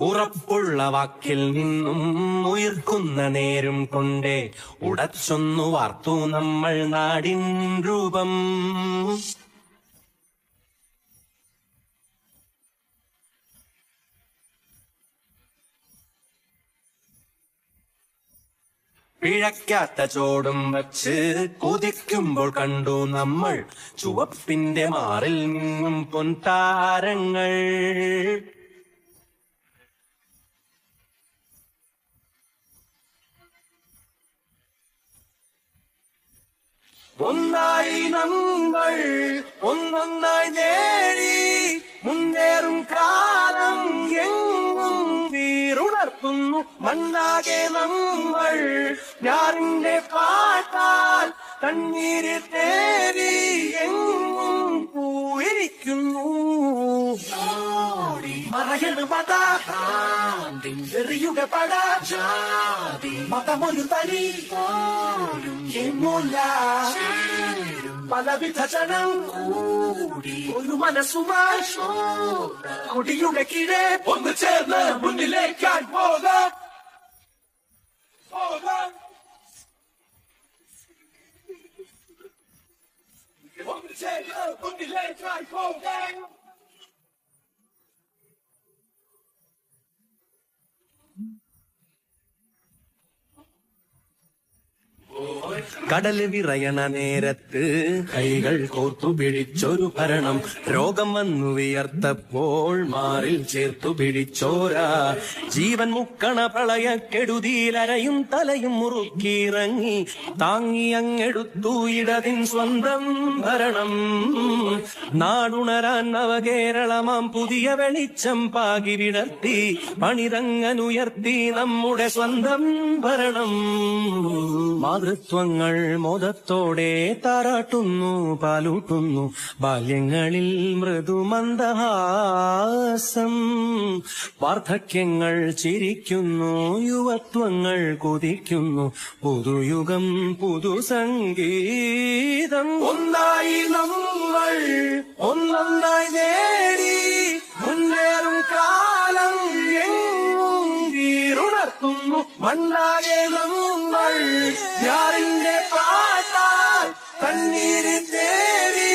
ഉറപ്പുള്ള വാക്കിൽ നിന്നും ഉയർക്കുന്ന നേരും കൊണ്ടേ ഉടച്ചൊന്നു വാർത്തു നമ്മൾ നാടിൻ രൂപം. പിഴയ്ക്കാത്ത ചോടും വച്ച് കുതിക്കുമ്പോൾ കണ്ടു നമ്മൾ ചുവപ്പിന്റെ മാറിൽ നിന്നും പൊൻതാരങ്ങൾ. ഒന്നായി നമ്മൾ ഒന്നൊന്നായി നേടി മുന്നേറും കാലം എങ്ങും വീറുണർത്തുന്നു മണ്ണാകെ നമ്മൾ ഞാറിന്റെ പാട്ടാൽ കണ്ണീര് തേടി എങ്ങും പൂയിരിക്കുന്നു. മറയണ് മതറിയുക പടാതി മതമൊരു തനി എങ്ങുല്ല പലവിധ ജനം കൂടി ഒരു മനസ്സുമായി കൊടിയുടെ കീഴെ ഒന്ന് ചേർന്ന് മുന്നിലേക്കായി പോകാം. ഒന്ന് ചേർന്ന് മുന്നിലേക്കായി പോകാം. കടല് വിറയണ നേരത്ത് കൈകൾ കോർത്തു പിടിച്ചൊരു ഭരണം. രോഗം വന്നു വിയർത്തപ്പോൾ മാറിൽ ചേർത്തു പിടിച്ചോരാ ജീവൻ മുക്കണ പ്രളയക്കെടുതിയിലരയും തലയും മുറുക്കിയിറങ്ങി താങ്ങി അങ്ങെടുത്തു ഇടതിൻ സ്വന്തം ഭരണം. നാടുണരാൻ നവകേരളമാം പുതിയ വെളിച്ചം പാകി വിടർത്തി പണിതങ്ങനുയർത്തി നമ്മുടെ സ്വന്തം ഭരണം. മാതൃത്വങ്ങൾ മോദത്തോടെ താരാട്ടുന്നു പാലൂട്ടുന്നു ബാല്യങ്ങളിൽ മൃദുമന്ദഹാസം. വാർദ്ധക്യങ്ങൾ ചിരിക്കുന്നു യുവത്വങ്ങൾ കുതിക്കുന്നു പുതുയുഗം പുതുസംഗീതം. ഒന്നായി നമ്മൾ ഒന്നൊന്നായി നേടി മുന്നേറും കാലം എങ്ങും വീറുണർത്തുന്നു മണ്ണാകെ നമ്മൾ ഞാറിന്റെ പാട്ടാൽ കണ്ണീര് തേടി